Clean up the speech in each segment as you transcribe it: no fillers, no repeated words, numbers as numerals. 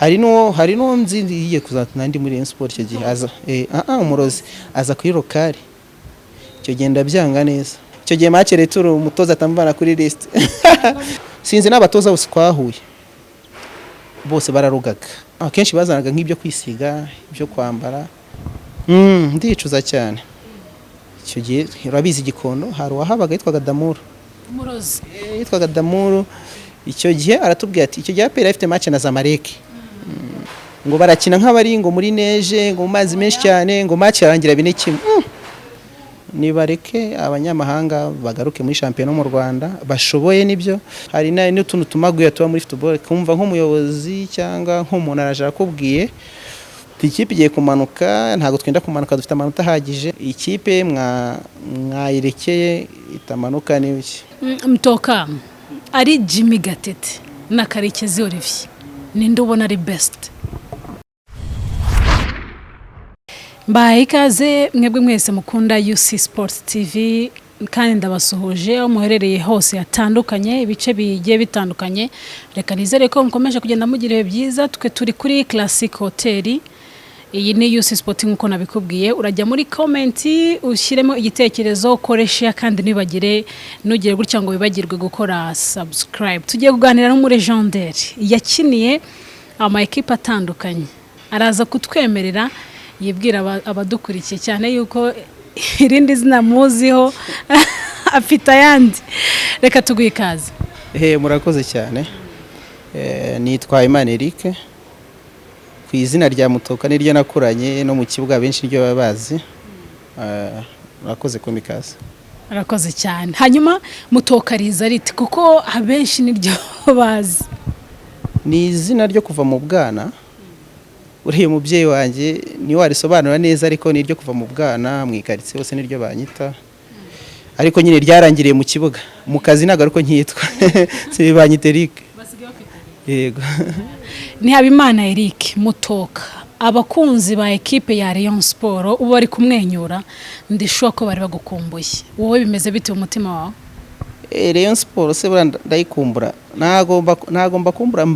hari no nzi yiye kuzatana ndi muri sport icyo gihe aza Amarozi aza kuri lokali icyo genda byanga neza icyo gihe match retour umutoza atamvana kuri list sinzi n'abatoza bose twahuye bose bararugaga akenshi bazanaga nk'ibyo kwisiga ibyo kwambara ndicuza cyane icyo gihe urabizi igikondo hari wahabaga yitwaga Damuru Amarozi yitwaga Damuru icyo gihe aratubwira ati icyo gihe APR ifite match na Zamalek ngo barakina nk'abari ngo muri neje ngo mu mazi menshi cyane ngo match yarangira 2-1 nibareke abanyamahanga bagaruke muri champion mu Rwanda bashoboye nibyo hari n'utuntu tumaguye tuba muri football kumva nk'umuyobozi cyangwa nk'umuntu araje akubwiye ikipe igiye kumanuka ntago twenda kumanuka dufite amanota ahagije ikipe mwayirekeye itamanuka n'ibiki Mutoka ari Jimmy Gatete na Karekezi Olivier ninde ubona ari best Mbaye ikaze mwebwe mwese mukunda UC Sports TV kandi ndabasuhuje aho muherereye hose yatandukanye ibice bigiye bitandukanye reka nizere ko mukomeje kugenda mugira byiza twe turi kuri Classic Hotel iyi ni UC Sport nkuko nabikubwiye urajya muri comment ushyiremo igitekerezo ukoresha kandi nibagire nugire gutya ngo bibagirwe gukora subscribe tugiye kuganira n'umuri legendaire yakiniye ama equipe atandukanye araza kutwemerera yibwira abadukurikiye cyane yuko irindi zina muziho afita yandi reka tuguye ikaze murakoze cyane nitwa Eric ku izina rya Mutoka niryo nakuranye no mu kibuga benshi ryo babazi murakoze komikaze arakoze cyane hanyuma Mutoka riza riti kuko abenshi niryo bazi ni izina ryo kuva mu bwana uriye mubyeyi wanjye ni warisobanura neza ariko niryo kuva mu bwana mwikaritse bose niryo banyita ariko nyine ryarangiriye mu kibuga mu kazi nagaruko nkitwa se banyita Eric yego ni Habimana Eric Mutoka abakunzi ba equipe ya Rayon Sport ubu bari kumwenyura ndishuwa ko bari bagukumbuye wowe bimeze bite umutima wawe Rayon Sport se ndayikumbura nagomba kumbura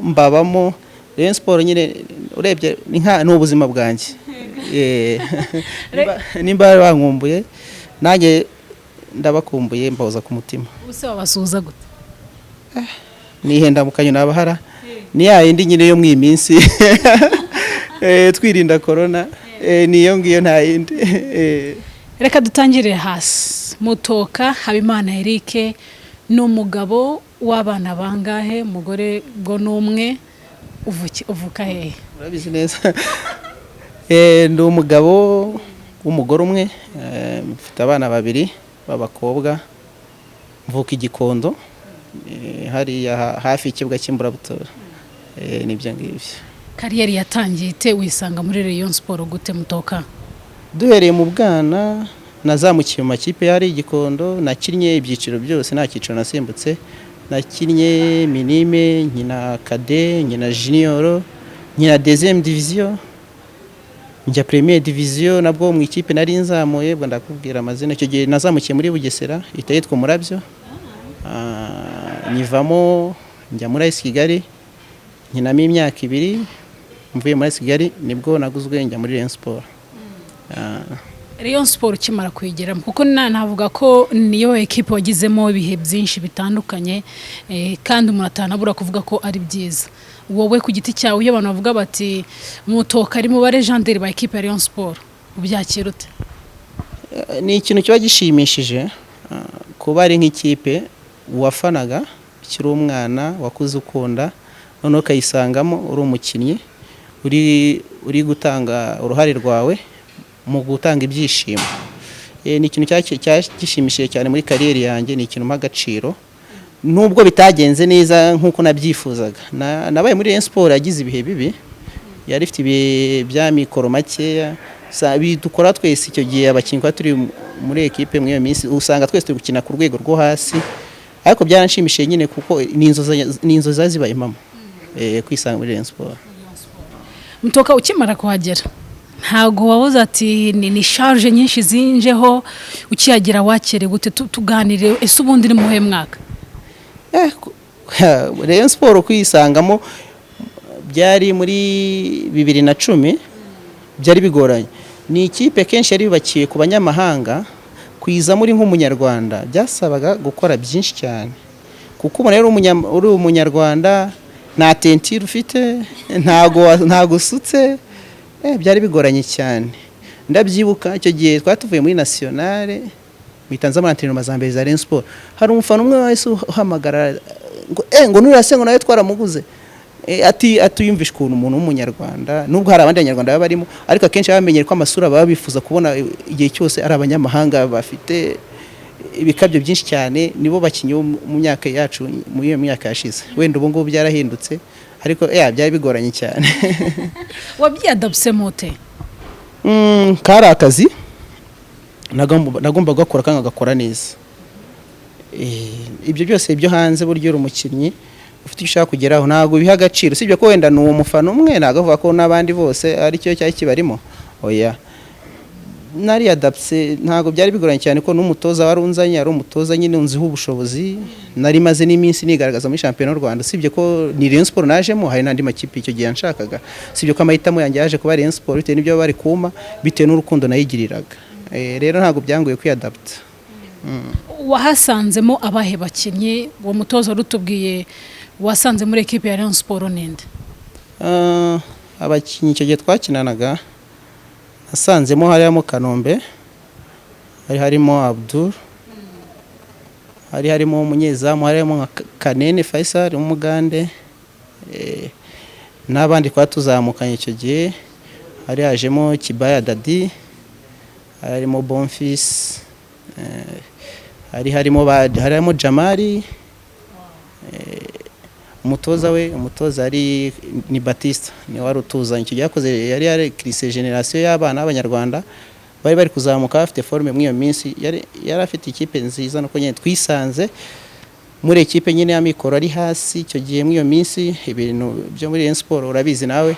mbabamo Rayon Sport nyine urebye ni nka n'ubuzima bwanjye nimba bankumbuye nanjye ndabakumbuye mbahoza ku mutima ubuse wabasuhuza gute nihenda mukanyo nabahara ni yindi nyine yo mwi minsi twirinda corona niyo ngiyo nta yindi reka dutangire hasi Mutoka Habimana Eric n'umugabo w'abana bangahe umugore bwo numwe uvuka hehe urabizi neza ndi umugabo w'umugore umwe mfite abana babiri b'abakobwa mvuka igikondo hari hafi ikibuga cy'Imburabutora nibyo ngibyo kariyeri yatangiye ite wisanga muri Rayon Sport gute Mutoka duhereye mu bwana nazamukiye mu makipe yari igikondo nakinnye ibyiciro byose nta cyiciro nasimbutse nakinnye minime nkina kade nkina junior nkina deuxième division njya première division nabwo mu ikipe nari nzamuye bwo ndakubwira amazina icyo gihe nazamukiye muri Bugesera itayitwa Murabyo nyivamo njya muri Kigali nkinamo imyaka 2 mvuye muri Kigali nibwo naguzwe njya muri Rayon Sport Rayon Sport kimara kwigeramo kuko navuga ko niyo equipe wagizemo ibihe byinshi bitandukanye kandi umuntu atanabura kuvuga ko ari byiza wowe ku giti cyawe iyo abantu bavuga bati Mutoka ari mu ba legendaire ba equipe ya Rayon Sport ubyakira ute ni ikintu kiba gishimishije kuba ari nk'ikipe wafanaga kiri umwana wakuze ukunda none ukayisangamo uri umukinnyi uri gutanga uruhare rwawe mu gutanga ibyishimo ni ikintu cyagishimishije cyane muri kariyeri yanjye ni ikintu mpagaciro nubwo bitagenze neza nkuko nabyifuzaga nabaye muri Rayon Sport yagize ibihe bibi yari ifite ibihe bya mikoro makeya bidukora twese icyo gihe abakinnyi turi muri equipe mwe minsi usanga twese turi gukina ku rwego rwo hasi ariko byaranshimishije nyine kuko ni inzozi zazibaye impamo kwisanga muri Rayon Sport Mutoka ukimara kuhagera ntago wabuze ati ni charge nyinshi zinjeho ukiyagira wakere gute tuganire ese ubundi ni muhe mwaka Rayon Sport kuyisangamo byari muri 2010 byari bigoranye. Ni ikipe kenshi yari yubakiye ku banyamahanga, kwiza muri nk'umunyarwanda byasabaga gukora byinshi cyane, kuko umuntu rero uri umunyarwanda nta tentire ufite, ntago usutse, byari bigoranye cyane. Ndabyibuka icyo gihe twatuvuye muri nationale bitanze amantrenema za mbere za Rayon Sport, hari umufana umwe wese uhamagara ngo nurase ngo nawe twaramuguze, atuyumvisha ukuntu umuntu w'umunyarwanda, nubwo hari abandi banyarwanda baba barimo, ariko akenshi bamenyere ko amasura baba bifuza kubona igihe cyose ari abanyamahanga bafite ibikabyo byinshi cyane, nibo bakinyi mu myaka yacu, muri iyo myaka yashize. Wenda ubu ngubu byarahindutse, ariko byari bigoranye cyane. Wabyadapse mote? Kari akazi nagomba gukora kandi agakora neza. Ibyo byose byo hanze buryo uri umukinnyi ufite icyo ushaka kugeraho ntabwo biha agaciro, sibyo ko wenda ni umufana umwe nagavuga ko n'abandi bose ari cyo cyari kibarimo. Oya, nari adapse, ntabwo byari bigoranye cyane ko n'umutoza warunzanye ari umutoza nyine unziho ubushobozi, nari maze n'iminsi nigaragaza muri champion y'u Rwanda, sibyo ko ni Rayon Sport najemo, hari n'andi makipe icyo gihe nshakaga, sibyo ko amahitamo yanjye yaje kuba Rayon Sport bitewe n'ibyo bari kuma, bitewe n'urukundo nayigiriraga. Rero ntabwo byangoye kwiadapta. Wahasanzemo abahe bakinnyi? Uwo mutoza rutubwiye wasanze muri equipe ya Rayon Sport ninde? Abakinnyi icyo gihe twakinanaga nasanzemo harimo Kanombe, harimo Abdul, harimo umunyezamu, harimo nka Kanene Faisal umugande, n'abandi kwa tuzamukanye icyo gihe hari hajemo Kibaya Dadi, harimo Bonfils, harimo Jamari, umutoza ari ni Batista, ni wari utuzanye icyo gihe yakoze, yari crise generation y'abana b'abanyarwanda bari kuzamuka bafite forme muri iyo minsi, yari afite ikipe nziza, nuko nyine twisanze muri ekipe nyine y'amikoro ari hasi icyo gihe muri iyo minsi. Ibintu byo muri Rayon Sport urabizi nawe,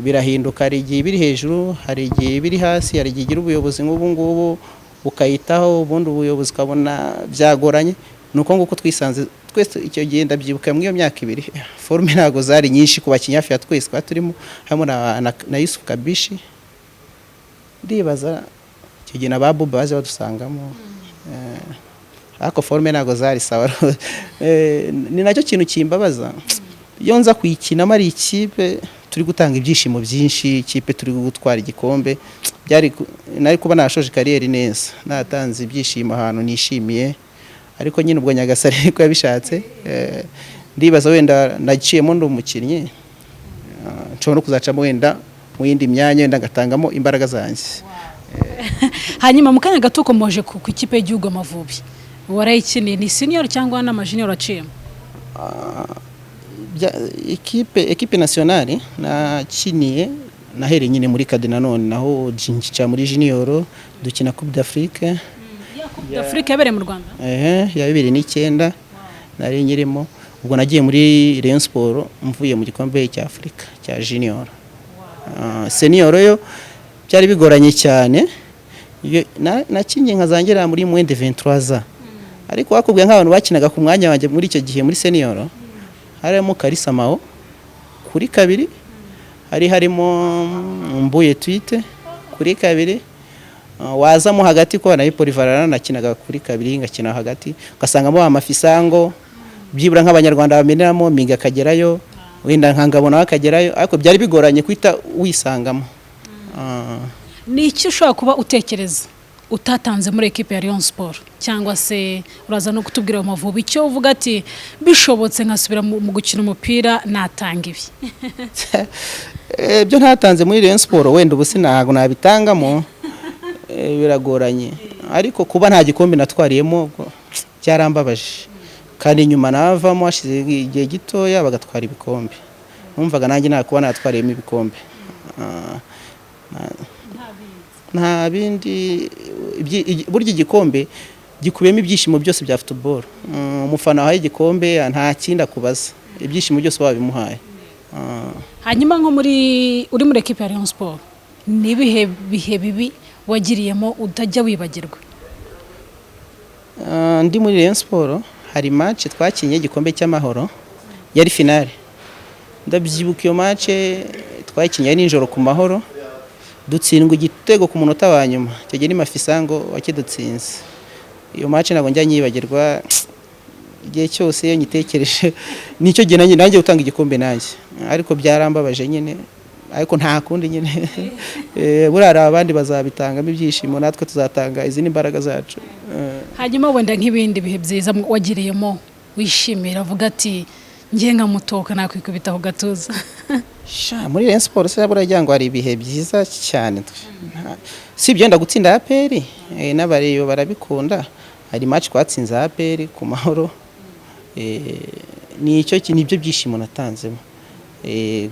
birahinduka, hari igihe biri hejuru, hari igihe biri hasi, hari igihe igira ubuyobozi nk'ubu ngubu ukayitaho, ubundi ubuyobozi ukabona byagoranye. Nuko nguko twisanze twese icyo gihe. Ndabyibuka muri iyo myaka ibiri forme ntago zari nyinshi ku bakinnyi hafi ya twese twarimo, harimo na Yusuf Kabishi, ndibaza icyo gihe na Babu baje badusangamo, ariko forme ntago zari sawa. Ni nacyo kintu kimbabaza, iyo nza kuyikinamo ari ikipe turi gutanga ibyishimo byinshi, ikipe turi gutwara igikombe, nari kuba nashoje kariyeri neza, natanze ibyishimo ahantu nishimiye, ariko nyine ubwo Nyagasani ariko yabishatse. Ndibaza wenda naciyemo ndi umukinnyi, nshobora kuzacamo wenda mu yindi myanya, wenda ngatangamo imbaraga zanjye. Hanyuma mu kanya gato komoje ku ikipe y'igihugu Amavubi, warayikiniye ni senior cyangwa na junior aciyemo? Equipe nationale nakiniye, nahereye nyine muri Kade, nanone naho jinjica muri junior, dukina Coupe d'Afrique. Coupe d'Afrique yabereye mu Rwanda? Ya 2009 nari nyirimo. Ubwo nagiye muri Rayon Sport mvuye mu gikombe cya Afrika cya junior. Senior yo byari bigoranye cyane, nakinye nkazangera muri moins de 23 ans, ariko bakubwiye nk'abantu bakinaga ku mwanya wanjye muri icyo gihe muri senior, harimo Kalisa Mao kuri kabiri, harimo Mbuye Twite kuri kabiri, wazamo hagati ko na Polivarana nakinaga kuri kabiri, ngakina hagati, ugasangamo Amafisango, byibura nk'abanyarwanda bameneramo Miga kagerayo, wenda nkangabona bakagerayo, ariko byari bigoranye kwita wisangamo. Ni iki ushobora kuba utekereza utatanze muri equipe ya Rayon Sport, cyangwa se uraza no kutubwira mu Mavubi icyo uvuga ati bishobotse nkasubira mu gukina umupira natanga ibi? Byo ntatanze muri Rayon Sport wenda ubu sinago nabitangamo, biragoranye, ariko kuba nta gikombe natwariyemo cyarambabaje, kandi nyuma navamo hashize igihe gitoya bagatwara ibikombe, numvaga nanjye nakuba natwariyemo ibikombe. Nta bindi, burya igikombe gikubiyemo ibyishimo byose bya football. Umufana wahaye igikombe nta kindi akubaza, ibyishimo byose babimuhaye. Hanyuma nko uri muri equipe ya Rayon Sport, ni bihe bibi wagiriyemo utajya wibagirwa? Ndi muri Rayon Sport hari match twakinye igikombe cy'amahoro yari finale, ndabyibuka iyo match twakinye nijoro ku mahoro, dutsindwa igitego ku munota wa nyuma, cyo gihe ni Mafisango wakidutsinze. Iyo match ntabwo njya nyibagirwa igihe cyose, iyo nyitekereje nicyo gihe nanjye utanga igikombe nanjye, ariko byarambabaje nyine, ariko nta kundi nyine burara abandi bazabitangamo ibyishimo, natwe tuzatanga izindi mbaraga zacu. Hanyuma wenda nk'ibindi bihe byiza wagiriyemo wishimira, avuga ati ngiye nka Mutoka nakwikubita ku gatuza? Muri Rayon Sports burajya ngo hari ibihe byiza cyane, si byenda gutsinda APR, n'abareyo barabikunda. Hari match twatsinze APR ku mahoro, nibyo byishimo natanzemo.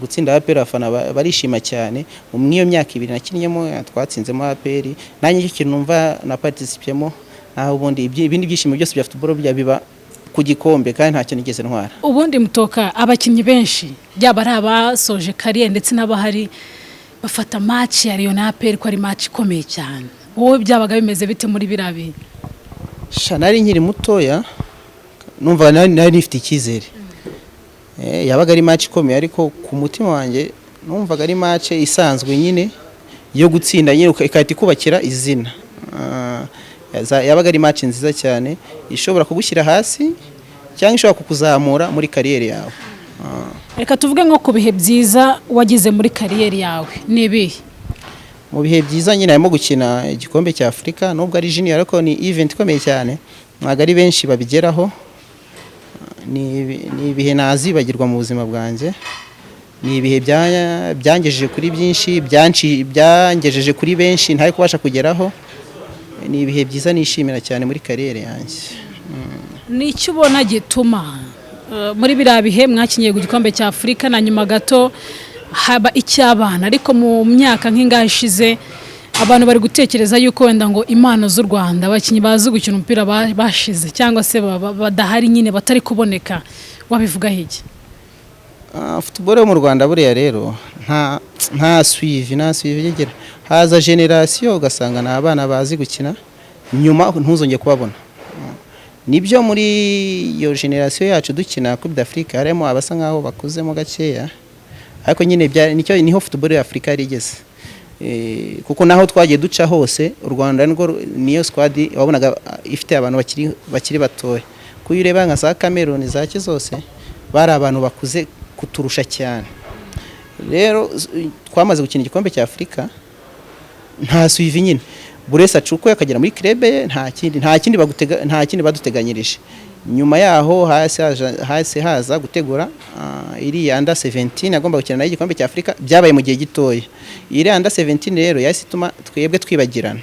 Gutsinda APR afana barishima cyane. Mu iyo myaka 2 nakinyemo twatsinzemo APR, nanjye icyo kintu numva na participemo, naho ubundi ibindi byishimo byose bya football biba ku gikombe, kandi nta kintu nigeze ntwara. Ubundi Mutoka, abakinnyi benshi byaba ari abasoje kariye ndetse n'abahari bafata match ya Rayon na APR ko ari match ikomeye cyane, wowe byabaga bimeze bite muri birabi? Nari nkiri mutoya, numva nari nifite icyizere, yabaga ari match ikomeye, ariko ku mutima wanjye numvaga ari match isanzwe nyine yo gutsinda nyine ikahita ikubakira izina. Yabaga ari match nziza cyane, ishobora kugushyira hasi cyangwa ishobora kukuzamura muri kariyeri yawe. Reka tuvuge nko ku bihe byiza wagize muri kariyeri yawe, ni ibihe? Mu bihe byiza nyine harimo gukina igikombe cya Afurika, nubwo ari junior ariko ni event ikomeye cyane, ntabwo ari benshi babigeraho. Ni ibihe nazibagirwa mu buzima bwanjye, ni ibihe byangejeje kuri byinshi, byangejeje kuri benshi ntari kubasha kugeraho. Ni ibihe byiza nishimira cyane muri kariyeri yanjye. Ni icyo ubona gituma muri biriya bihe mwakinyiye ku gikombe cya Afurika na nyuma gato haba icy'abana, ariko mu myaka nk'ingahe ishize abantu bari gutekereza yuko wenda ngo impano z'u Rwanda, abakinnyi bazi gukina umupira bashize cyangwa se badahari nyine batari kuboneka, wabivugaho iki? Football yo mu Rwanda buriya rero nta suivi yegera, haza generation ugasanga na abana bazi gukina, nyuma ntuzongeye kubabona. Nibyo muri iyo generation yacu dukina Coupe d'Afrique harimo abasa nkaho bakuzemo gakeya, ariko nyine niho football ya Afrika yarigeze. Kuko naho twagiye duca hose, u Rwanda niyo squad wabonaga ifite abantu bakiri batoya. Kuyireba nka za Cameroon zake zose bari abantu bakuze kuturusha cyane. Rero twamaze gukina igikombe cya Afurika, nta suivi nyine, burese acuko yakagera muri club ye, nta kindi baduteganyirije. Nyuma yaho hasi haza gutegura iri under 17 agomba gukina na igikombe cya Afurika, byabaye mu gihe gitoya. Iri under 17 rero yahise ituma twebwe twibagirana,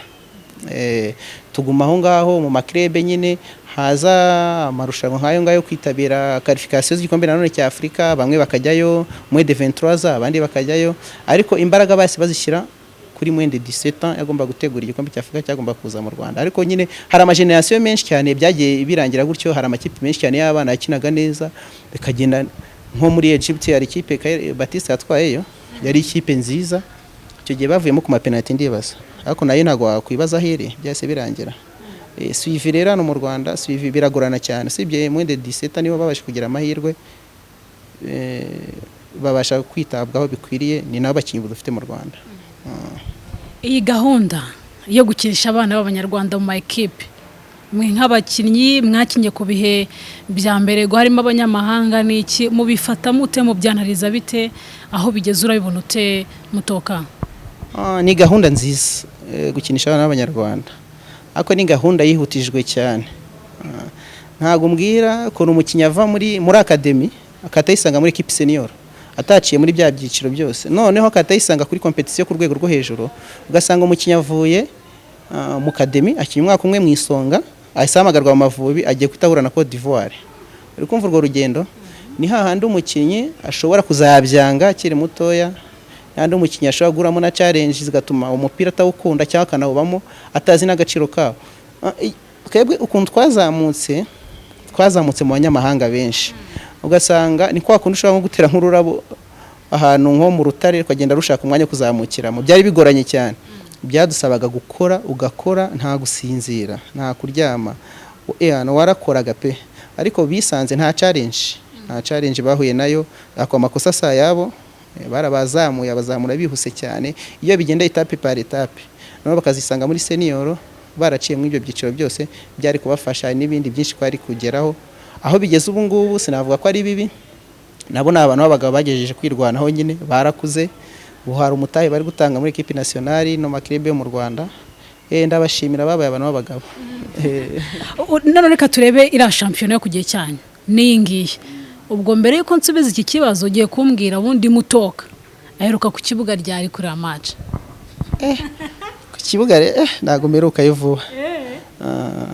tuguma aho ngaho mu maklebe nyine. Haza amarushanwa nk'ayo ngayo kwitabira qualification z'igikombe nanone cya Afurika, bamwe bakajyayo mu de 23 abandi bakajyayo, ariko imbaraga basi bazishyira kuri mwende 17 yagomba gutegura igikombe cya Afurika cyagomba kuza mu Rwanda. Ariko nyine hari ama generation menshi cyane byagiye birangira gutyo, hari amakipe menshi cyane y'abana yakinaga neza, bikagenda nko muri Egypt hari ikipe Batista yatwayeyo, yari ikipe nziza, icyo gihe bavuyemo ku mapenalty ndibaza, ariko nayo ntago wakwibaza here byase birangira. Suivi rero no mu Rwanda suivi biragorana cyane, sibye mwende 17 nibo babasha kugira amahirwe, babasha kwitabwaho bikwiriye, ni nabo bakinyi dufite mu Rwanda. Iyi gahunda yo gukinisha abana b'Abanyarwanda mu equipe, mwe nk'abakinnyi mwakinye ku bihe bya mbere go harimo abanyamahanga, n'iki mubifata mute, mu byanariza bite, aho bigeze urabibona ute Mutoka? Ni gahunda nziza gukinisha abana b'Abanyarwanda, ako ni gahunda yihutijwe cyane. Ntago mbwira ko umukinnyi ava muri academy akatayisanga muri equipe senior, ataciye muri bya byiciro byose, noneho akatayisanga kuri competition ku rwego rwo hejuru, ugasanga umukinnyi avuye mu academy akinnye umwaka umwe mu Isonga, ahamagarwa mu Mavubi agiye kwitahura na Cote d'Ivoire. Uri kumva urwo rugendo? Ni hahandi umukinnyi ashobora kuzabyanga akiri mutoya, yandi umukinnyi ashobora guramo na challenge zigatuma umupira atawukunda cyangwa kanawubamo atazi n'agaciro kawo. Twebwe ukuntu twazamutse mu banyamahanga benshi, ugasanga ni kwa kundi ushobora nko gutera nk'ururabo ahantu nko mu rutare ukagenda rushaka umwanya kuzamukiramo, byari bigoranye cyane. Byadusabaga ugakora nta gusinzira nta kuryama, warakoraga pe. ariko bisanze nta challenge bahuye nayo, ako amakosa sa yabo barabazamuye abazamura bihuse cyane, iyo bigenda etape par etape nabo bakazisanga muri senior baraciye mu ibyo byiciro byose byari kubafasha n'ibindi byinshi kwari kugeraho. Aho bigeze ubu ngubu sinavuga ko ari bibi, nabo n'abantu babagabo bagejeje kwirwanaho nyine barakuze, buhara umutahe bari gutanga muri equipe nationale no maklebe yo mu Rwanda. Ndabashimira babaye abantu babagabo. None reka turebe ira champion yo kugiye cyane ningiye. Ubwo mbere yuko nsubiza iki kibazo ugiye kumbwira bundi Mutoka aheruka ku kibuga ryari kuri match. Ku kibuga ntago meruka yivuba.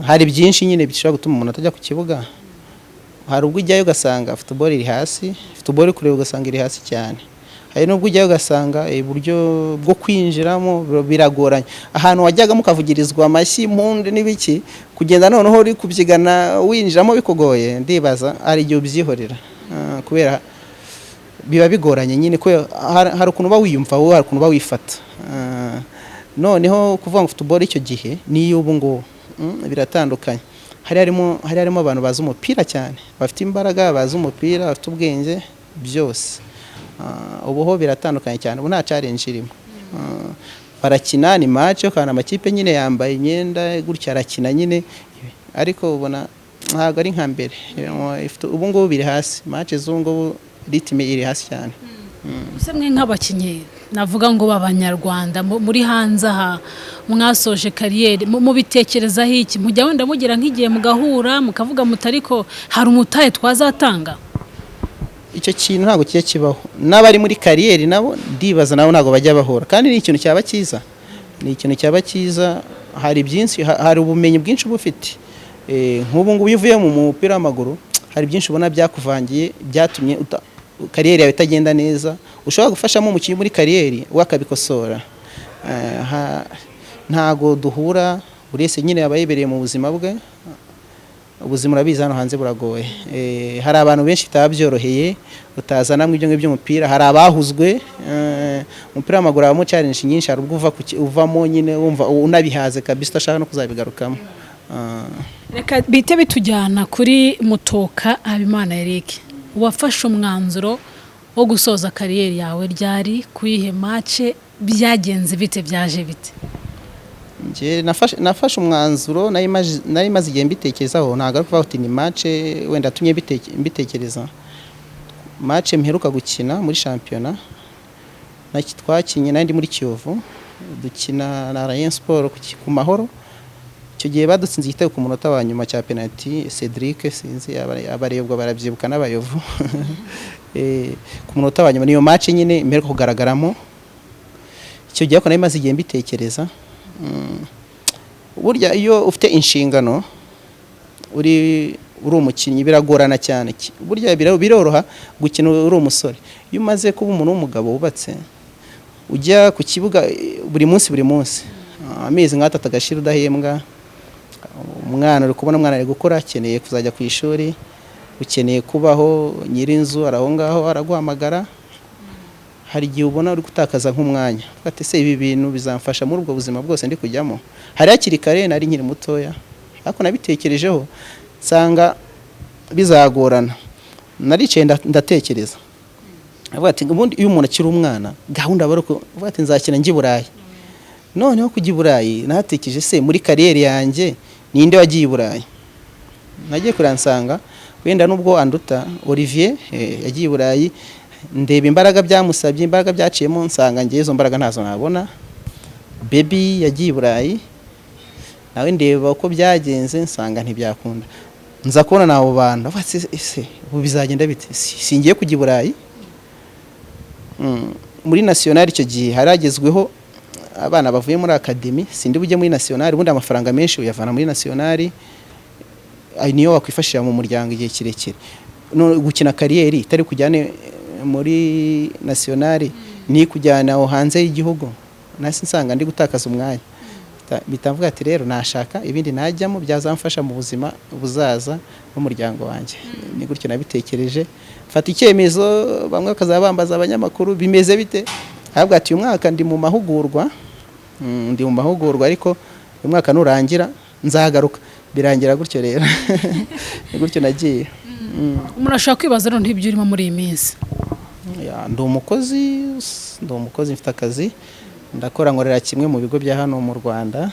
Hari byinshi nyine bishobora gutuma umuntu atajya ku kibuga. Hari ubwo ujyayo ugasanga football iri hasi, football kure ugasanga iri hasi cyane. Hari nubwo ujyayo ugasanga uburyo bwo kwinjiramo biragoranye. Ahantu wajyaga mukavugirizwa amashyi impundu n'ibiki, kugenda noneho uri kubyigana winjiramo bikugoye, ndibaza ari igihe ubyihorera. Kubera biba bigoranye nyine ko hari ukuntu ba wiyumva wowe, hari ukuntu ba wifata. Noneho kuvuga ngo football icyo gihe niyo ubu ngo biratandukanye. Hari harimo abantu bazi umupira cyane, bafite imbaraga, bazi umupira, bafite ubwenge byose. Ubuho biratandukanye cyane, ubu nta challenge irimo. Barakina ni match yo kana amakipe nyine yambaye imyenda gutya arakina nyine, ariko ubona ntago ari nka mbere. Ubu ngubu biri hasi, match zungu ritme iri hasi cyane. Semwe nk'abakinyi navuga ngo b'Abanyarwanda muri hanze aha mwasoje kariyeri mu bitekerezaho iki, mujya wenda mugira nk'igihe mugahura mukavuga mutariko hari umutahe twazatanga? Icyo kintu ntago kiye kibaho. N'abari muri kariyeri nabo ndibaza nabo ntago bajya bahora, kandi ni ikintu cyaba cyiza. Ni ikintu cyaba cyiza, hari byinshi, hari ubumenyi bwinshi bufite. Nk'ubu ngubu uvuye mu mupira w'amaguru hari byinshi ubona byakuvangiye byatumye kariyeri yawe itagenda neza, ushobora gufashamo umukinnyi muri kariyeri wakabikosora. Ntago duhura, buri wese nyine yabayibereye mu buzima bwe. Ubuzima urabizi hano hanze buragoye. Hari abantu benshi tabyoroheye utazana mu ibyo by'umupira, hari abahuzwe. Umupira w'amaguru abamo challenge nyinshi, hari ubwo uvamo nyine wumva unabihaze kabisa utashaka no kuzabigarukamo. Reka bite bitujyana kuri Mutoka Eric. Wafashe umwanzuro wo gusoza kariyeri yawe ryari, kuyihe match byagenze bite, byaje bite? Nje nafashe umwanzuro nari maze igihe mbitekerezaho, ntago kuvuga uti ni match wenda tumye mbitekereza. Match mperuka gukina muri championnat twakinye nandi muri Kiyovu, dukina na Rayon Sport ku Mahoro. Icyo gihe badutsinze igitego ku munota wa nyuma cya penalty, Cedric sinzi abareyobwa barabyibuka n'abayovu. Ku munota wa nyuma niyo match nyine mperuka kugaragaramo. Icyo gihe ko nari maze igihe mbitekereza. Burya iyo ufite inshingano uri umukinnyi biragorana cyane. Burya biroroha gukina uri umusore. Iyo umaze kuba umuntu w'umugabo wubatse, ujya ku kibuga buri munsi, amezi nk'atatu agashira udahembwa. Umwana uri kubona umwana ari gukora, akeneye kuzajya ku ishuri, ukeneye kubaho, nyirinzu araho ngaho araguhamagara. Hari igihe ubona uri gutakaza nk'umwanya, ufate se ibi bintu bizamfasha muri ubwo buzima bwose ndi kujyamo. Hari hakiri kare nari nkiri mutoya, ariko nabitekerejeho nsanga bizagorana. Naricaye ndatekereza, avuga ati ubundi iyo umuntu akiri umwana gahunda baroko avuga ati nzakina njye Burayi. Noneho kujya Burayi natekereje se muri kariyeri yanjye ninde wagiye Burayi. Nagiye kuransanga wenda nubwo anduta Olivier yagiye Burayi, ndeba imbaraga byamusabye, imbaraga byaciyemo, nsanga ngiye izo mbaraga ntazo nabona. Baby yagiye Burayi, nawe ndeba uko byagenze, nsanga ntibyakunda. Nza kubona nabo banda ese ubu bizagenda bite, singiye kujya Burayi. Muri national icyo gihe haragezweho abana bavuye muri academy, sindi bujye muri national, ubundi amafaranga menshi uyavana muri national, niyo wakwifashira mu muryango igihe kirekire. No gukina kariyeri itari kujyane muri national ni kujyana aho hanze y'igihugu, nasi nsanga ndi gutakaza umwanya. Bitamvuga ati rero nashaka ibindi najyamo byazamfasha mu buzima buzaza n'umuryango wanjye. Ni gutyo nabitekereje, fata icyemezo. Bamwe bakazabambaza abanyamakuru bimeze bite, ahubwo ati uyu mwaka ndi mu mahugurwa, ariko uyu mwaka nurangira nzagaruka. birangira gutyo rero ni gutyo nagiye. umuntu ashobora kwibaza none ibyo urimo muri iyi minsi. Ndi umukozi mfite akazi ndakora nkorera kimwe mu bigo bya hano mu Rwanda,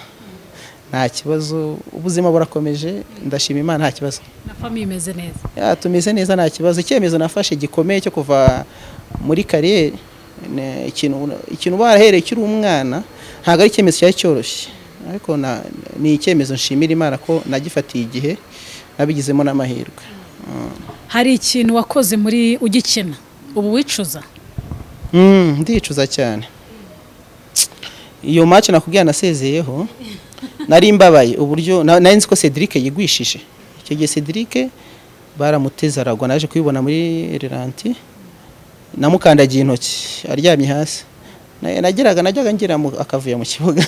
nta kibazo, ubuzima burakomeje, ndashima Imana, nta kibazo. Na famille imeze neza? Tumeze neza, nta kibazo. Icyemezo nafashe gikomeye cyo kuva muri kariyeri, ikintu barahereye kiri umwana, ntabwo ari icyemezo cyari cyoroshye, ariko ni icyemezo nshimira Imana ko nagifatiye igihe, nabigizemo n'amahirwe. Hari ikintu wakoze muri ugikina ubu wicuza? Ndicuza cyane. Iyo match nakubwiye nasezeyeho nari mbabaye uburyo nari nzi ko Cedric yigwishije. Icyo gihe Cedric baramuteza aragwa, naje kubibona muri Relanti, namukandagiye intoki aryamye hasi. Najyaga ngira akavuye mu kibuga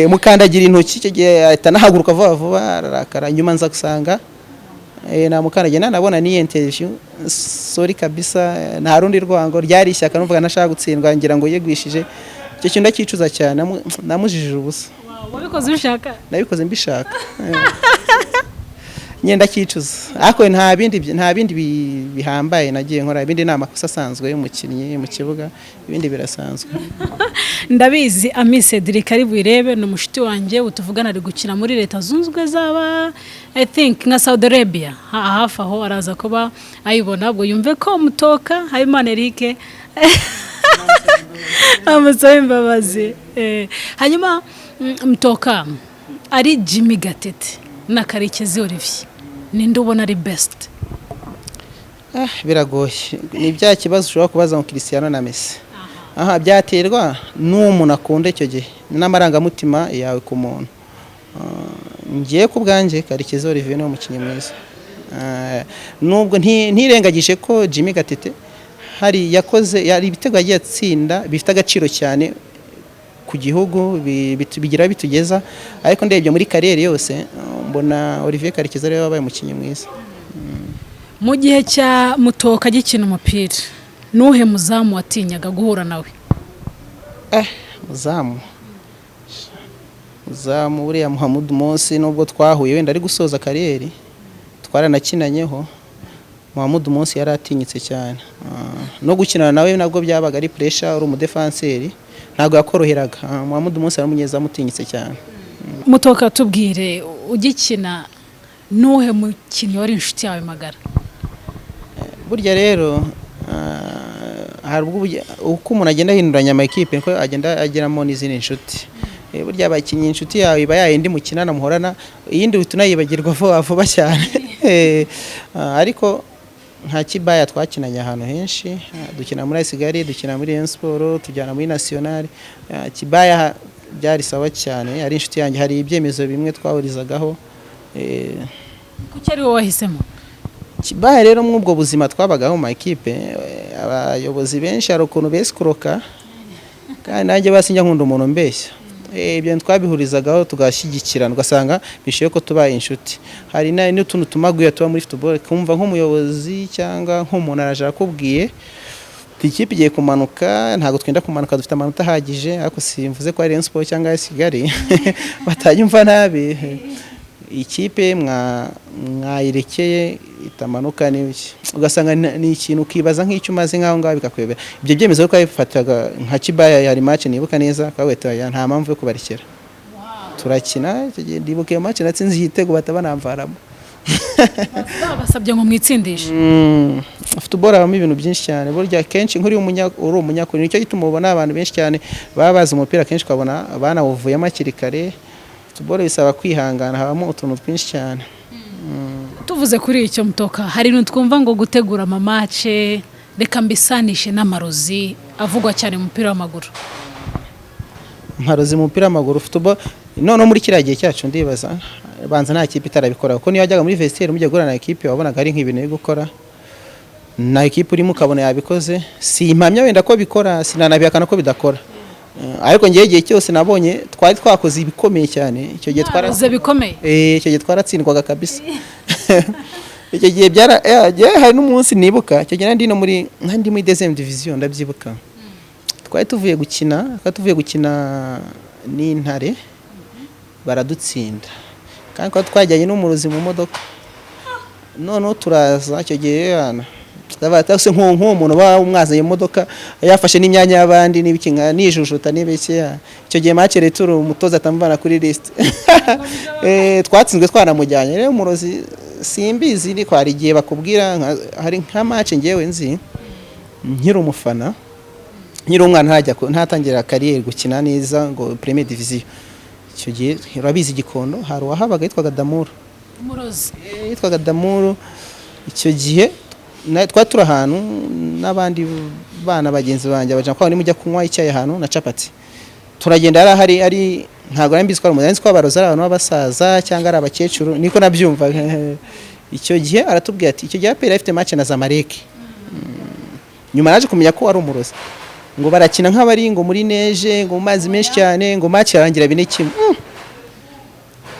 mukandagira intoki, icyo gihe ahita nahaguruka vuba arakara, nyuma nza gusanga namukandagiye, nabona ni interview, sorry kabisa, nta rundi rwango, ryari ishyaka numvaga nashaka gutsindwa, ngira ngo yegwishije. Icyo kintu ndakicuza cyane, namujijije ubusa. Wabikoze ubishaka? Nabikoze mbishaka. Nyenda kicuza, ariko nta bindi bihambaye nagiye nkora, ibindi ni amakosa asanzwe y'umukinnyi mu kibuga, ibindi birasanzwe. Ndabizi Ami Cedric ari buyirebe, ni umushiti wanjye utuvugana, ari gukina muri Leta Zunze Ubumwe z'aba I think nka Saudi Arabia, hafi aho araza kuba ayibona, ubwo yumve ko Mutoka Eric amusaba imbabazi. Hanyuma Mutoka ari Jimmy Gatete na Karekezi Olivier, ninde ubona ari best? Biragoye, ni bya kibazo ushobora kubaza mu Cristiano na Messi. Byaterwa n'umuntu akunda icyo gihe n'amarangamutima yawe ku muntu. Ngiye ku bwanjye Karekezi Olivier ni umukinnyi mwiza, nubwo ntirengagije ko Jimmy Gatete hari ibitego yagiye atsinda bifite agaciro cyane ku gihugu, bigira bitugeza, ariko ndebye muri kariyeri yose mbona Olivier Karekezi ariwe wabaye umukinnyi mwiza. Mu gihe cya Mutoka gikina umupira, nuhe muzamu watinyaga guhura nawe? Muzamu buriya Muhammad Mosi, nubwo twahuye wenda ari gusoza kariyeri, twaranakinanyeho. Muhammad Mosi yari atinyitse cyane, no gukinana nawe nabwo byabaga ari pressure, uri umudefenseri, ntabwo yakoroheraga. Muhammad Mosi ari umunyezamu utinyitse cyane. Mutoka, tubwire ugikina nuhe mukinnyi wari inshuti yawe magara? Burya rero hari uko umuntu agenda ahinduranya amakipe, niko agenda agiramo n'izindi inshuti. Burya abakinnyi inshuti yawe iba yayindi mukinana muhorana, iyindi utunayibagirwa vuba cyane. Ariko nka Kibaya twakinanye ahantu henshi, dukina muri Kigali, dukina muri Rayon Sport, tujyana muri National. Kibaya byari sawa cyane, ari inshuti yanjye, hari ibyemezo bimwe twahurizagaho. Kuki ari wowe wahisemo Kibaya? Rero mw'ubwo buzima twabagaho mu equipe, abayobozi benshi hari ukuntu besikuroka, kandi nanjye basinjya nkunda umuntu mbeshya. Ibyo twabihurizagaho tugashyigikirana, ugasanga bishoye ko tubaye inshuti. Hari n'utuntu tumaguye tuba muri football, kumva nk'umuyobozi cyangwa nk'umuntu araje akubwiye ikipe igiye kumanuka, ntabwo twenda kumanuka, dufite amanota ahagije, ariko simvuze ko ari Rayon Sport cyangwa Kigali batanyumva nabi, ikipe mwayirekeye itamanuka n'ibiki, ugasanga ni ikintu ukibaza nk'icyo umaze nk'aho ngaho bikakwebera. Ibyo byemezo ko yabifataga nka Kibaya, hari match nibuka neza, kwaweta nta mpamvu yo kubarekera. Turakina, ndibuka iyo match natsinze igitego batabanamvaramo. Basabye ngo mwitsindishe. Football habamo ibintu byinshi cyane, burya kenshi nkuri umunyakuri, nicyo gituma ubona abantu benshi cyane baba bazi umupira, kenshi ukabona abana buvuyemo akiri kare. Football bisaba kwihangana, habamo utuntu twinshi cyane. Tuvuze kuri icyo Mutoka, hari ibintu twumva ngo gutegura amamace, reka mbisanishe n'Amarozi avugwa cyane mu mupira w'amaguru. Amarozi mu mupira w'amaguru, football none muri kiriya gihe cyacu ndibaza banza nta kipe itarabikora, kuko niyo yajyaga muri vestiaire mujya gurana equipe wabonaga ari nk'ibintu yo gukora, na equipe urimo ukabona yabikoze. Si impamya wenda ko bikora, sinanabihakana ko bidakora, ariko ngiye igihe cyose nabonye twari twakoze ibikomeye cyane. Icyo gihe icyo gihe twaratsindwaga kabisa. Icyo gihe hari n'umunsi nibuka, icyo gihe ndi muri deuxième division ndabyibuka, twari tuvuye gukina n'Intare baradutsinda. kandi ko twajyanye n'umurozi mu modoka none turaza icyo gihe yana ndabatase nk'umuntu ba umwazanye mu modoka yafashe n'imyanya y'abandi n'ibikinga nijujuta n'ibeke icyo gihe match retour umutoza atamvana kuri list twatsinzwe twanamujyanye rero umurozi simbizi ni ko hari igihe bakubwira hari nka match ngewe nzi nkiri umufana nkiri umwana ntatangira career gukina neza ngo Premier Division icyo gihe urabizi Gikondo hari wahabaga yitwaga Damuru umurozi yitwaga Damuru icyo gihe twatura ahantu n'abandi bana bagenzi banjye baje kwa nimujya kunywa icyayi ahantu na capati turagenda ari ntago nambizi ko umuzenzi ko abarozi ari abantu b'abasaza cyangwa ari abakecuru niko nabyumva icyo gihe aratubwira ati icyo gihe APR ifite match na Zamalek nyuma naje kumenya ko ari umurozi ngo barakina nk'abari ngo muri neje ngo mu mazi menshi cyane ngo match yarangira 4-1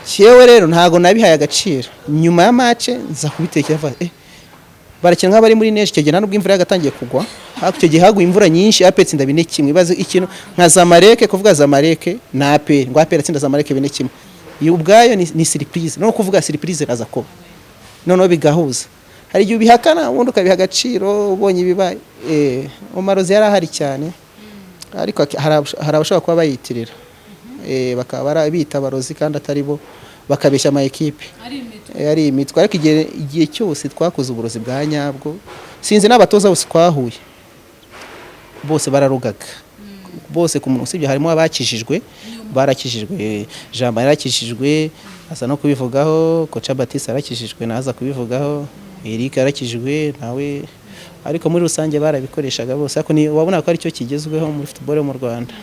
cyewe rero ntago nabihaye agaciro nyuma ya match nza kubitekera barakina nk'abari muri neje icyo gihe nubwo imvura yagatangiye kugwa icyo gihe haguye imvura nyinshi apetse nda 4-1 ibaze ikintu nka Zamalek kuvuga Zamalek na APR ngo APR atsinda Zamalek 4-1 iyo ubwayo ni surprise no kuvuga surprise raza ko none bigahuza hari igihe ubihakana ubundi ukabiha agaciro ubonye ibibaye Amarozi yari ahari cyane ariko hari abashaka kuba bayitirira bakaba barabita abarozi kandi atari bo bakabeshya ama equipe ari imitwe ariko igihe cyose twakoze uburozi bwa nyabwo sinzi n'abatoza bose twahuye bose bararugaga bose ku muntu usibye harimo abakijijwe barakijijwe Jean yarakijijwe asa no kubivugaho Kocha Baptiste arakijijwe naza kubivugaho Eric arakijijwe nawe ariko muri rusange barabikoreshaga bose ariko ni wabona ko ari cyo kigezweho muri football yo mu Rwanda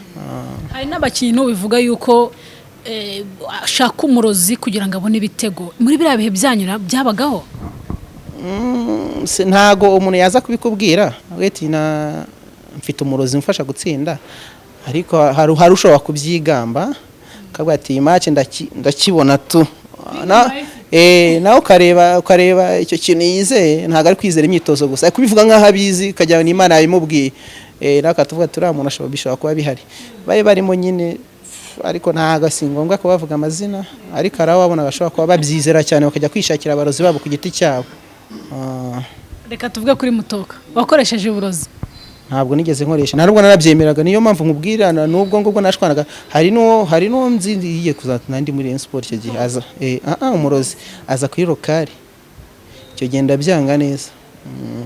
hari n'abakintu bivuga yuko ashaka umurozi kugira ngo abone ibitego muri biriya bihe byanyura byabagaho ntago umuntu yaza kubikubwira weti mfite umurozi mfasha gutsinda ariko hari ushobora kubyigamba kavuga ati iyi match ndakibona tu nawe ukareba icyo kintu yizeye ntago ari kwizera imyitozo gusa kubivuga nk'aho abizi ukajya n'Imana yabimubwiye nawe akatuvuga turi umuntu bishobora kuba bihari barimo nyine ariko ntago si ngombwa ko bavuga amazina ariko araho wabona bashobora kuba babyizera cyane bakajya kwishakira abarozi babo ku giti cyabo reka tuvuge kuri Mutoka wakoresheje uburozi ntabwo nigeze nkoresha ntabwo narabyemeraga niyo mpamvu nkubwirana nubwo ngubwo nashwanaga hari no nziye kuzatana ndi muri sport icyo gihe aza umurozi aza kuri lokali icyo genda byanga neza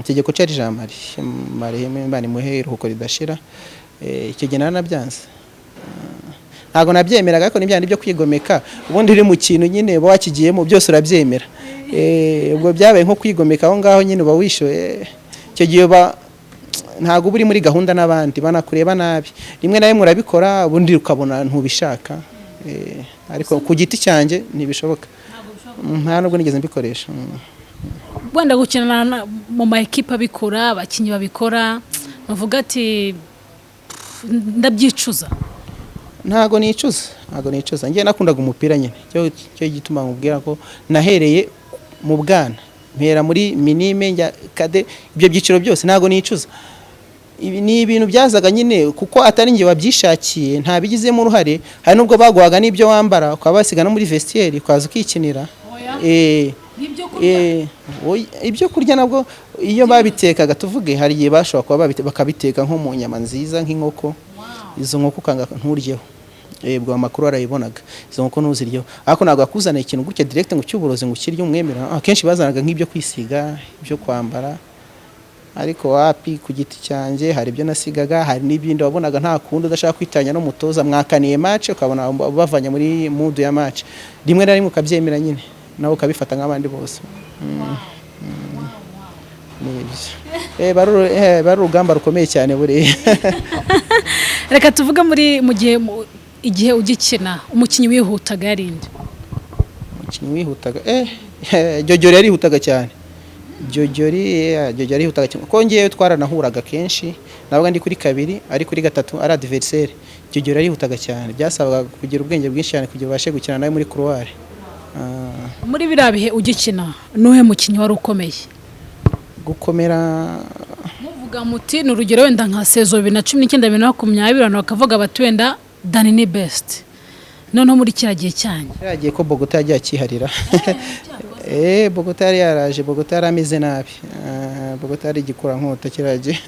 itegeko cyari jamari mareheme mbani muhero uko ridashira icyo genda narabyanze ntago nabyemeraga ariko nibyandi byo kwigomeka ubundi uri mu kintu nyine bo wakigiyemo byose urabyemera ubwo byabaye nko kwigomeka aho ngaho nyine uba wishoye icyo gihe ntago buri muri gahunda n'abandi banakureba nabi rimwe na rimwe urabikora ubundi ukabona ntubishaka ariko ku giti cyanjye ntibishoboka nta nubwo nigeze mbikoresha wenda gukina mu ma equipe abikora abakinyi babikora bavuga ati ndabyicuza ntago nicuza ngiye nakundaga umupira nyine cyo gituma nkubwira ko nahereye mu bwana mpera muri minime njya kade ibyo byiciro byose ntago nicuza ibi ni ibintu byazaga nyine kuko atari ngiye wabyishakiye nta bigizemo uruhare hari nubwo baguhaga n'ibyo wambara ukaba basiga no muri vestiaire ukaza ukikinira ibyo kurya nabwo iyo babitekaga tuvuge hari igihe bashobora kuba bakabiteka nko mu nyama nziza nk'inkoko izo nkoko ukanga nturyeho bwa makuru arayibonaga izo nkoko ntuziryeho ariko ntabwo akuzana ikintu gutya direct ngo cy'uburozi ngo ukirye umwemera akenshi bazanaga nk'ibyo kwisiga ibyo kwambara ariko wapi ku giti cyanjye hari ibyo nasigaga hari n'ibindi wabonaga nta kundi udashaka kwitanya no mutoza mwakaniye match ukabona bavanya muri mood ya match rimwe na rimwe ukabyemera nyine nawe ukabifata nk'abandi bose bari urugamba rukomeye cyane buriya reka tuvuge mu gihe ugikina umukinnyi wihutaga yarinde umukinnyi wihutaga Jojori yarihutaga cyane Jojori yarihutaga cyane ko ngiye twaranahuraga kenshi nabaga ndi kuri kabiri ari kuri gatatu ari adversaire Jojori yarihutaga cyane byasabaga kugira ubwenge bwinshi cyane kugira ubashe gukina nawe muri couloir muri biriya bihe ugikina nuhe mukinnyi wari ukomeye gukomera muvuga muti ni urugero wenda nka sezo 2019-2020 abantu bakavuga bati wenda Dani ni best noneho muri kiragiye cyane yagiye ko Bogota yagiye akiharira Bogota yari yaraje, Bogota yari ameze nabi, Bogota yari igikura nkota kiragiye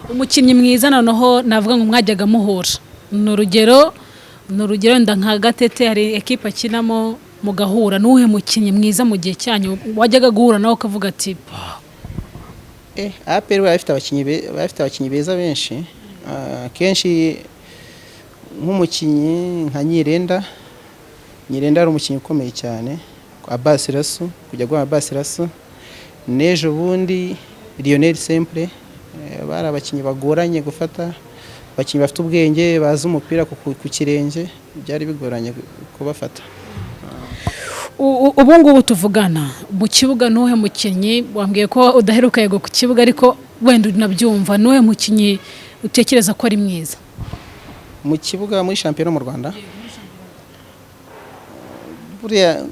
umukinnyi mwiza noneho navuga ngo mwajyaga muhura ni urugero nda nka Gatete hari ekipa akinamo mugahura n'uhe mukinnyi mwiza mu gihe cyanyu wajyaga guhura nawe ukavuga ati APR bafite abakinnyi beza benshi, kenshi nk'umukinnyi nka Nyirenda ari umukinnyi ukomeye cyane, Abbas Rasu kujya guha Abbas Rasu, n'ejo bundi Lionel Sempre, bari abakinnyi bagoranye gufata, abakinnyi bafite ubwenge bazi umupira ku kirenge, byari bigoranye kubafata. Ubu ngubu tuvugana mu kibuga n'uhe mukinnyi wambwiye ko udaheruka yego ku kibuga ariko wenda unabyumva n'uhe mukinnyi utekereza ko ari mwiza mu kibuga muri shampiyona mu Rwanda? Buriya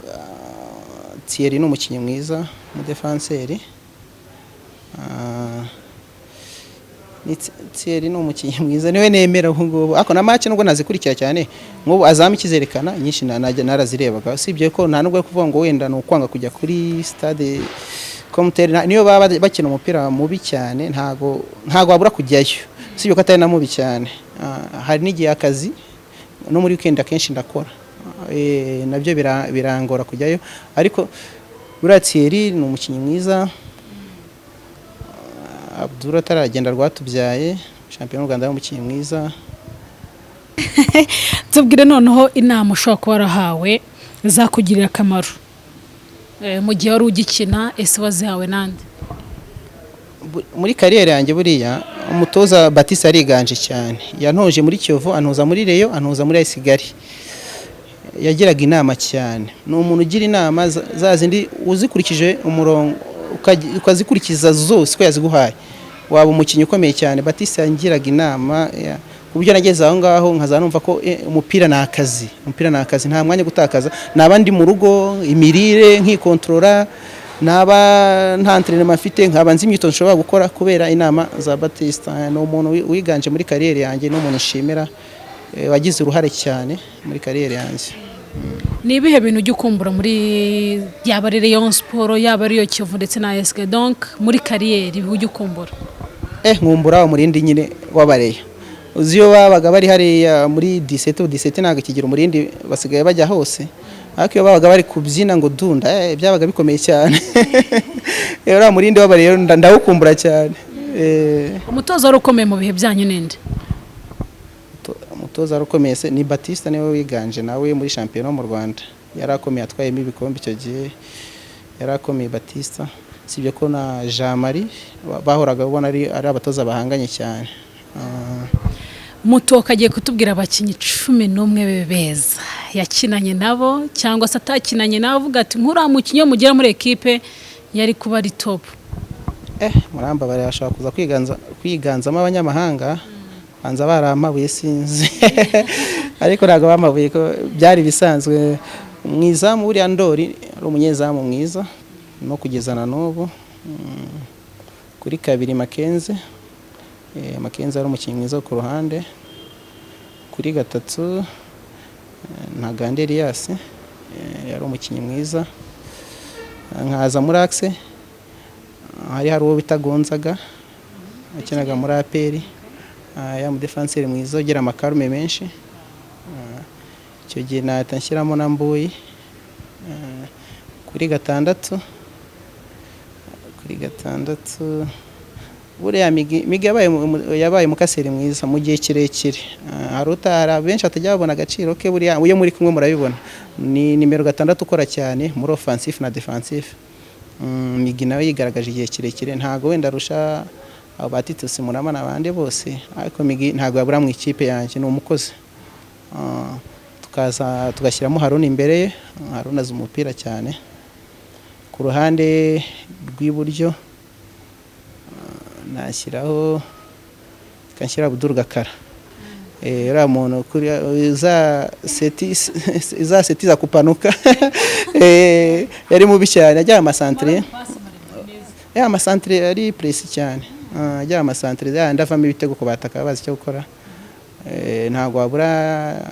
Thierry ni umukinnyi mwiza, umudefanseri. Thierry ni umukinnyi mwiza niwe nemera ubu ngubu, ako na match nubwo nazikurikira cyane nk'ubu azamu ikizerekana nyinshi narazirebaga, usibye ko nta nubwo kuvuga ngo wenda ni ukwanga kujya kuri stade Comtel, niyo baba bakina umupira mubi cyane ntago wabura kujyayo, usibye ko atari na mubi cyane. Hari n'igihe akazi no muri weekend akenshi ndakora, nabyo birangora kujyayo, ariko buriya Thierry ni umukinnyi mwiza. Abdul ataragenda rwatubyaye, shampiyona y'u Rwanda y'umukinnyi mwiza. Tubwire noneho inama ushobora kuba warahawe zakugirira akamaro mu gihe wari ugikina, ese wazihawe nande? Muri kariyeri yanjye buriya umutoza Batista ariganje cyane, yantoje muri Kiyovu, antoza muri Rayon, antoza muri Kigali. Yagiraga inama cyane, ni umuntu ugira inama zazindi uzikurikije umurongo ukazikurikiza zose ko yaziguhaye, waba umukinnyi ukomeye cyane. Batista yangiraga inama uburyo nageze aho ngaho nkazanumva ko umupira ni akazi, nta mwanya gutakaza, nabandi mu rugo imirire nkikontrola, naba nta entraînement mfite nkaba nzi imyitozo nshobora gukora kubera inama za Batista. No umuntu wiganje muri kariyeri yanjye, no umuntu nshimira, wagize uruhare cyane muri kariyeri yanjye. Ni ibihe bintu ujya ukumbura muri yaba ari Rayon Sport, yaba ari yo Kiyovu ndetse na AS? Donc muri kariyeri ujya ukumbura? Nkumbura umurindi nyine w'abareyo, uziyo babaga bari hariya muri 17 ntago kigira umurindi, basigaye bajya hose, ariko iyo babaga bari kubyina ngo dunda byabaga bikomeye cyane. Uriya murindi w'abareyo ndawukumbura cyane. Umutoza wari ukomeye mu bihe byanyu ninde? Umutoza rukomeye ni Batista, niwe wiganje nawe muri shampiyona mu Rwanda, yarakomeye atwayemo ibikombe icyo gihe, yarakomeye Batista. Sibye ko na Jean Marie bahoraga ubona ari abatoza bahanganye cyane. Mutoka agiye kutubwira abakinnyi 11 beza yakinanye nabo cyangwa se atakinanye nabo, avuga ati nkura mukinnyi yo mugera muri equipe yari kuba ari top. Muramba bari bashaka kuza kwiganzamo abanyamahanga, banza baramabuye sinzi ariko ntago bamabuye ko byari bisanzwe. Mwizamu buriya Ndori ari umunyezamu mwiza no kugezana n'ubu. Kuri kabiri Makenze ari umukinnyi mwiza ku ruhande. Kuri gatatu Ntagande Elias yari umukinnyi mwiza. Nkaza muri axe hari uwo bitagonzaga akinaga muri APR, ya mu defenseur mwiza ugira amakarume menshi. Icyo gihe natanshyiramo na Mbuyi. Kuri gatandatu buriya Migi yabaye mukaseri mwiza mu gihe kirekire. Harutara benshi atajya babona agaciro ke, buriya uyo muri kumwe murabibona, ni nimero 6 ukora cyane muri offensive na defensive. Migi nawe yigaragaje igihe kirekire, ntago wenda rusha abatituse Murama n'abandi bose, ariko Migi ntago yabura mu ikipe yanjye, ni umukozi. Tugashyiramo Haruna imbere ye, Haruna azi umupira cyane. Ku ruhande rw'iburyo nashyiraho kanshyira Abdul Gakara. Uriya muntu kuri za seti za kupanuka yari mubi cyane, ajya amasantre, amasantre ari press cyane, ajya amasantre ndavamo ibitego ku bataka bazi cyo gukora. Ntago wabura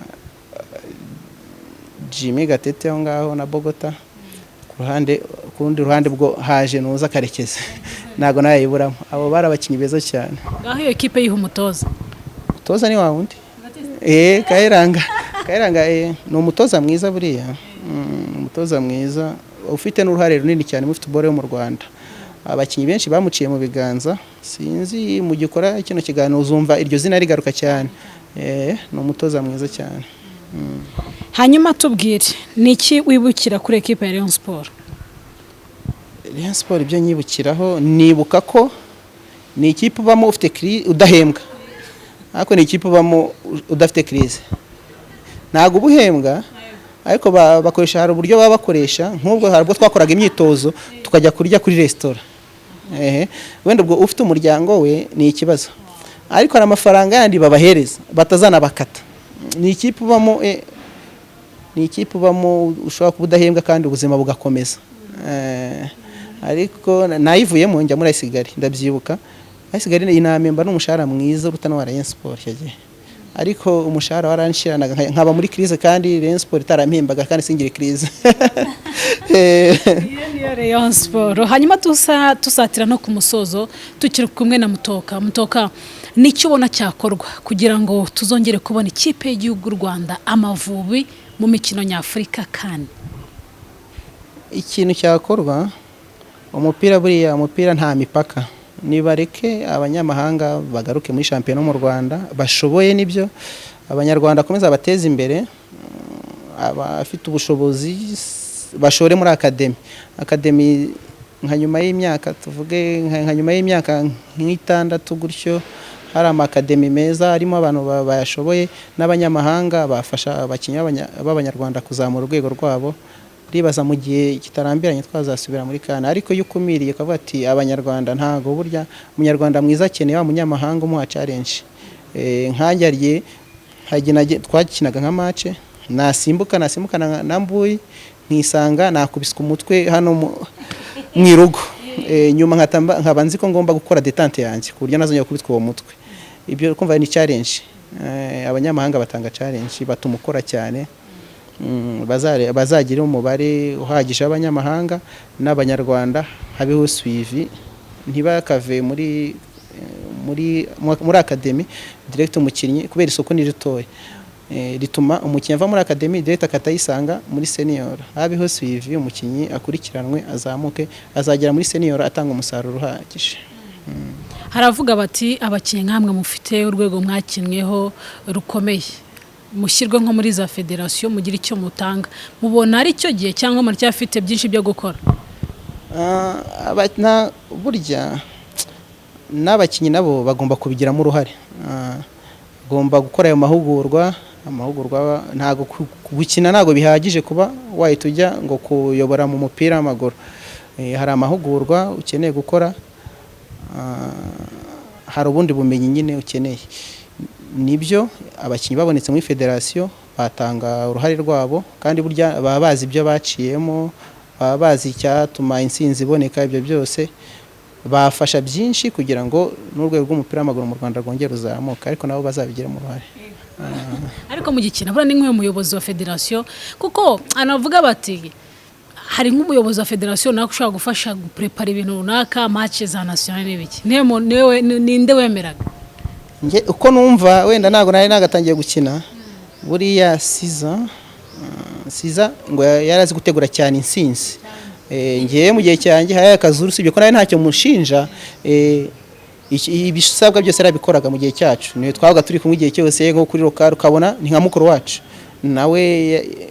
Jimmy Gatete aho ngaho na Bogota kurundi ruhande bwo haje nuza Karekezi ntago nayiburamo abo barabakinyi beza cyane ngaho iyo equipe yiha umutoza ni wa wundi Kayiranga ni umutoza mwiza buriya umutoza mwiza ufite n'uruhare runini cyane mu football yo mu Rwanda abakinyi benshi bamuciye mu biganza sinzi mu gikora kino kiganiro uzumva iryo zina rigaruka cyane ni umutoza mwiza cyane. Hanyuma tubwire niki wibukira kuri equipe ya Rayon Sport? Rayon Sport ibyo nyibukiraho nibuka ko ni ikipe ubamo ufite crise udahembwa ariko ni ikipe ubamo udafite crise ntago ubuhembwa ariko bakoresha hari uburyo baba bakoresha nk'ubwo harubwo twakoraga imyitozo tukajya kurya kuri restaurant wenda ubwo ufite umuryango we ni ikibazo ariko hari amafaranga yandi babahereza batazana bakata ni ikipe ubamo ushobora kubudahembwa kandi ubuzima bugakomeza ariko nayivuyemo njya muri Isigari ndabyibuka Isigari inamemba n'umushahara mwiza urutana wa Rayon Sport yagiye ariko umushahara waranshiranaga nkaba muri crise kandi Rayon Sport itarampembaga kandi singire crise niyo Rayon Sport. Hanyuma tusatira no ku musozo tukiri kumwe na Mutoka nicyo ubona cyakorwa kugira ngo tuzongere kubona ikipe y'igihugu Rwanda Amavubi mu mikino nyafurika kandi ikintu cyakorwa umupira nta mipaka nibareke abanyamahanga bagaruke muri shampiyona mu Rwanda bashoboye nibyo abanyarwanda komeza bateza imbere abafite ubushobozi bashore muri academy nka nyuma y'imyaka tuvuge nka nyuma y'imyaka nk'itandatu gutyo hari amakademi meza harimo abantu bayashoboye n'abanyamahanga bafasha abakinnyi b'abanyarwanda kuzamura urwego rwabo ribaza mu gihe kitarambiranye twazasubira muri kana ariko yukumiriye kavuga ati abanyarwanda ntago burya umunyarwanda mwiza akeneye wa munyamahanga umuha challenge nkanjye twakinaga nka match nasimbuka na mbuyi ntisanga nakubiswe umutwe hano mu irugo nyuma nkaba nzi ko ngomba gukora detente yanjye ku buryo nazongera kubitwa uwo mutwe ibyo kumva ni challenge abanyamahanga batanga challenge batuma ukora cyane bazagira umubare uhagije abanyamahanga n'abanyarwanda habeho suivi ntibakave muri academy direct umukinnyi kubera isoko ni ritoya rituma umukinnyi ava muri academy direct akatayisanga muri senior habeho suivi umukinnyi akurikiranwe azamuke azagera muri senior atanga umusaruro uhagije. Haravuga bati abakinnyi nkamwe mufite urwego mwakinweho rukomeye mushyirwe nko muri za federation mugira icyo mutanga mubona ari cyo gihe cyangwa muracyafite byinshi byo gukora? Burya n'abakinnyi nabo bagomba kubigiramo uruhare bagomba gukora ayo mahugurwa ntago gukina ntago bihagije kuba wahita ujya ngo kuyobora mu mupira w'amaguru hari amahugurwa ukeneye gukora hari ubundi bumenyi nyine ukeneye nibyo abakinnyi babonetse muri federation batanga uruhare rwabo kandi burya baba bazi ibyo baciyemo baba bazi icyatuma insinzi iboneka ibyo byose bafasha byinshi kugira ngo n'urwego rw'umupira w'amaguru mu Rwanda rwongere ruzamuka ariko nabo bazabigiramo uruhare. Ariko mu gikina bura ni nk'umuyobozi wa federation kuko anavuga bati hari nk'umuyobozi wa federation nawe ushaka gufasha guprepara ibintu runaka match za national n'ibiki ninde wemeraga? Nge uko numva wenda nago nari nagatangiye gukina buriya siza ngo yarazi gutegura cyane insinzi ngiye mu gihe cyanjye haya akazuru sibyo ko nari ntacyo mushinja ibisabwa byose arabikoraga mu gihe cyacu niwe twabaga turi kumwe igihe cyose nko kuri lokal ukabona ni nka mukuru wacu nawe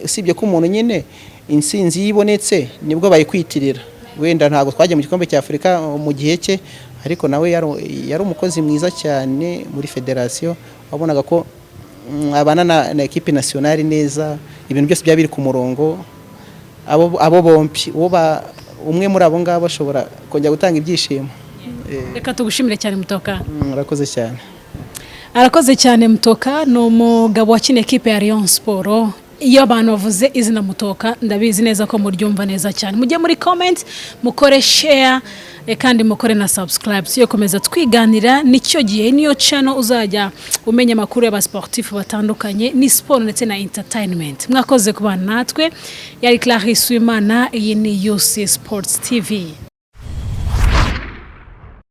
sibyo ko umuntu nyine insinzi yibonetse nibwo bayikwitirira wenda ntago twajya mu gikombe cya Afrika mu gihe cye ariko nawe yari umukozi mwiza cyane muri federation wabonaga ko abana na equipe nationale neza ibintu byose byabiri ku murongo abo bombi umwe muri abo ngabo ashobora kongera gutanga ibyishimo. Reka tugushimire cyane Mutoka. Arakoze cyane. Arakoze cyane Mutoka no mugabo wakina equipe ya Rayon Sport iyo abantu bavuze izina Mutoka ndabizi neza ko muryumva neza cyane. Mujye muri comment, mukore share kandi mukore na subscribe. Siyo komeza twiganira, nicyo gihe niyo channel uzajya umenya makuru y'aba sportif batandukanye, ni sport ndetse na entertainment. Mwakoze kubana natwe, yari Clarisse Uwimana, iyi ni UC Sports TV.